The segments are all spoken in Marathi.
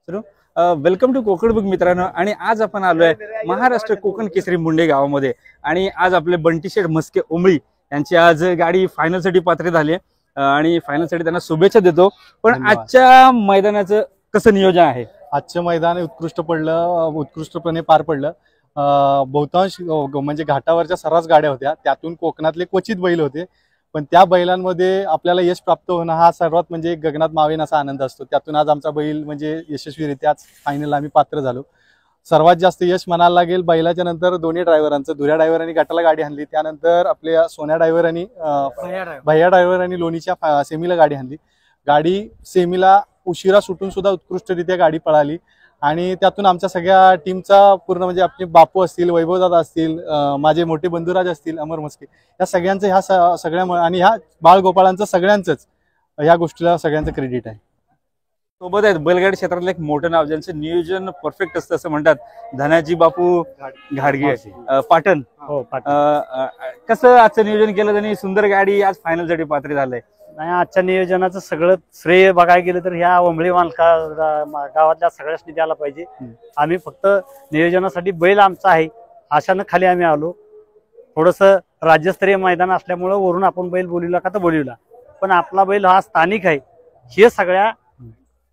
वेलकम टू कोकण बुक मित्रांनो। आणि आज आपण आलोय महाराष्ट्र कोकण केसरी मुंडे गावामध्ये आणि आज आपले बंटी शेठ मस्के उमळी यांची आज गाडी फायनल साठी पात्र झाली आणि फायनल साठी त्यांना शुभेच्छा देतो। पण आजच्या मैदानाचं कसं नियोजन आहे? आजचं मैदान उत्कृष्ट पडलं, उत्कृष्टपणे पार पडलं। बहुतांश म्हणजे घाटावरच्या सर्रास गाड्या होत्या, त्यातून कोकणातले क्वचित बैल होते, पण त्या बैलांमध्ये आपल्याला यश प्राप्त होणं हा सर्वात म्हणजे गगनात मावेन असा आनंद असतो। त्यातून आज आमचा बैल म्हणजे यशस्वीरित्या फायनल आम्ही पात्र झालो। सर्वात जास्त यश म्हणायला लागेल बैलाच्या नंतर दोन्ही ड्रायव्हरांचं। धुऱ्या ड्रायव्हरांनी गटाला गाडी आणली, त्यानंतर आपल्या सोन्या ड्रायव्हरांनी भैया ड्रायव्हरांनी लोणीच्या सेमीला गाडी आणली। गाडी सेमीला उशिरा सुटून सुद्धा उत्कृष्टरित्या गाडी पळाली आणि त्यातून आमच्या सगळ्या टीमचा पूर्ण म्हणजे आपले बापू असतील, वैभवदादा असतील, माझे मोठे बंधुराज असतील, अमर मस्के, या सगळ्यांचं ह्या सगळ्या आणि ह्या बाळगोपाळांचं सगळ्यांचंच ह्या गोष्टीला सगळ्यांचं क्रेडिट आहे। सोबत आहेत बैलगाडी क्षेत्रातलं एक मोठं नाव, ज्यांचं नियोजन परफेक्ट असतं असं म्हणतात, धनाजी बापू घाडगे पाटण। कसं आजचं नियोजन केलं त्यांनी? सुंदर गाडी आज फायनल साठी पात्र झालंय। नाही, आजच्या नियोजनाचं सगळं श्रेय बघायला गेलं तर ह्या ओंबळी मालका गावातल्या सगळ्यांनी द्यायला पाहिजे। आम्ही फक्त नियोजनासाठी बैल आमचा आहे आशानं खाली आम्ही आलो। थोडस राज्यस्तरीय मैदान असल्यामुळे वरून आपण बैल बोलवला का तर बोलवला, पण आपला बैल हा स्थानिक आहे हे सगळ्या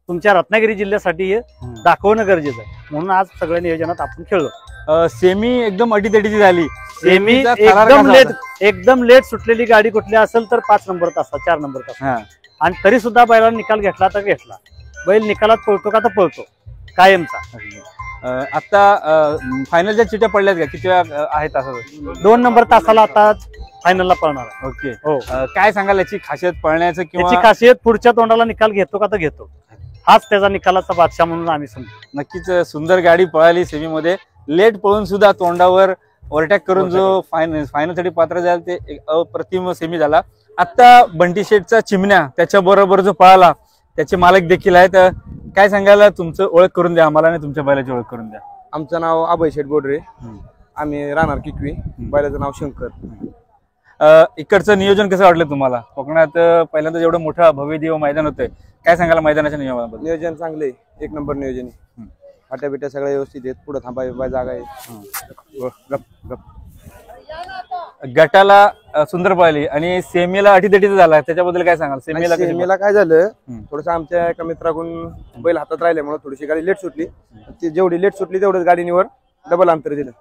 तुमच्या रत्नागिरी जिल्ह्यासाठी हे दाखवणं गरजेचं आहे, म्हणून आज सगळ्या नियोजनात आपण खेळलो। सेमी एकदम अटीतटीची झाली, सेमी एकदम लेट सुटलेली गाडी कुठली असेल तर 5 नंबर तासा 4 नंबर तासा, आणि तरी सुद्धा बैलाला निकाल घेतला तर घेतला। बैल निकालात पळतो का तर पळतो कायमचा। आता फायनलच्या चिट्या पडल्यात का? किती आहेत असं? 2 नंबर तासाला आता फायनलला पळणार। ओके हो, काय सांगाल याची खासियत पळण्याचं किंवा याची खासियत? पुढच्या तोंडाला निकाल घेतो का तर घेतो, हाच त्याचा निकालाचा बादशाह म्हणून आम्ही समजतो। नक्कीच सुंदर गाडी पळाली सेमी मध्ये, लेट पळून सुद्धा तोंडावर ओव्हरटॅक करून जो फायनल साठी पात्र झाला ते एक अप्रतिम सेमी झाला। आता बंटी शेठचा चिमण्या त्याच्या बरोबर जो पळाला त्याचे मालक देखील आहेत, काय सांगायला? तुमचं ओळख करून द्या आम्हाला आणि तुमच्या बैलाची ओळख करून द्या। आमचं नाव अभय शेठ बोडरे, आम्ही राहणार किकवी, बैलाचं नाव शंकर। इकडचं नियोजन कसं वाटलं तुम्हाला? कोकणात पहिल्यांदा जेवढं मोठं भव्यदेव मैदान होतंय, काय सांगायला मैदानाच्या नियमाबद्दल? नियोजन चांगले, एक नंबर नियोजन आहे, फाट्या बिट्या सगळ्या व्यवस्थित आहेत, पुढे थांबाय जागा आहे। गटाला सुंदर पळाली आणि सेमीला अटीतटीचा झाला, त्याच्याबद्दल काय सांगाल? सेमीला काय झालं, थोडस आमच्या एका मित्राकडून बैल हातात राहिल्यामुळे थोडीशी गाडी लेट सुटली, ती जेवढी लेट सुटली तेवढंच गाडीवर डबल अंतर दिलं।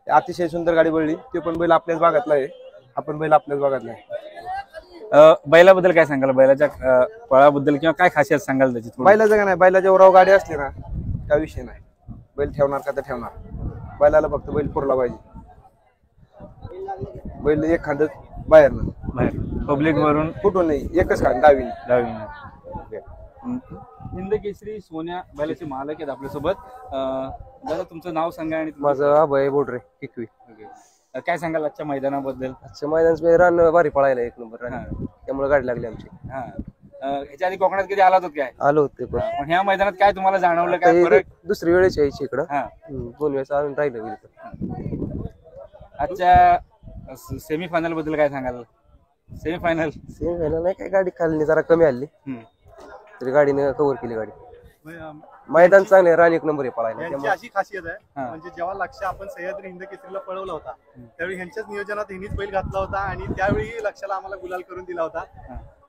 अतिशय सुंदर गाडी पडली, ते पण बैल आपल्याच भागातला आहे, आपण बैल आपल्याच भागातला आहे। बैलाबद्दल काय सांगाल? बैलाच्या पळाबद्दल किंवा काय खासियत सांगाल त्याची? बैलाचं का नाही, बैलाच्या वराव गाडी असली ना त्या विषय नाही, बैल ठेवणार का तर ठेवणार, बैलाला फक्त बैल पुरला पाहिजे। बैल एक खांद बाहेर पब्लिक वरून कुठून नाही, एकच खांद डावी। हिंद केसरी सोन्या बैलाचे मालक आहेत आपल्यासोबत। दादा तुमचं नाव सांगा आणि माझं अभय बोडरे किकवी। काय सांगाल आजच्या मैदानाबद्दल? आजच्या मैदान रान भारी पळायला एक नंबर, त्यामुळे गाडी लागली आमची। ह्याच्या आधी कोकणात कधी आला होत काय? आलो होते, पण ह्या मैदानात काय तुम्हाला जाणवलं? काय फरक? दुसरी वेळेच यायची इकडं, 2 वेळेस अजून राहिलं। आजच्या सेमीफायनल बद्दल काय सांगाल? सेमीफायनल नाही, काय गाडी खाली जरा कमी आली तरी गाडीने कव्हर केली गाडी। मैदान चांगले, रान एक नंबर आहे पळायला। यांची अशी खासियत आहे, म्हणजे जेव्हा लक्ष आपण सह्याद्री हिंद केसरीला पळवला होता त्यावेळी ह्यांच्याच नियोजनात ह्यांनीच बैल घातला होता आणि त्यावेळी लक्षाला आम्हाला गुलाल करून दिला होता।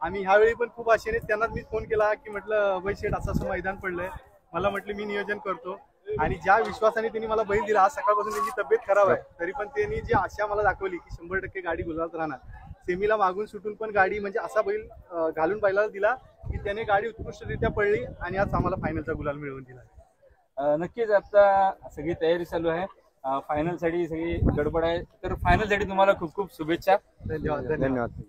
आम्ही ह्यावेळी पण खूप आशेने त्यांनाच मी फोन केला की म्हटलं अभय शेठ असं मैदान पडलंय, मला म्हटलं मी नियोजन करतो, आणि ज्या विश्वासाने त्यांनी मला बैल दिला, आज सकाळपासून त्यांची तब्येत खराब आहे तरी पण त्यांनी जी आशा मला दाखवली की 100% गाडी गुलालात राहणार, सेमीला मागून सुटून पण गाडी म्हणजे असा बैल घालून बैलाला दिला की त्याने गाडी उत्कृष्टरित्या पडली आणि आज आम्हाला फायनलचा गुलाल मिळवून दिला। नक्कीच आता सगळी तयारी चालू आहे, फायनल साठी सगळी गडबड आहे, तर फायनल साठी तुम्हाला खूप खूप शुभेच्छा। धन्यवाद।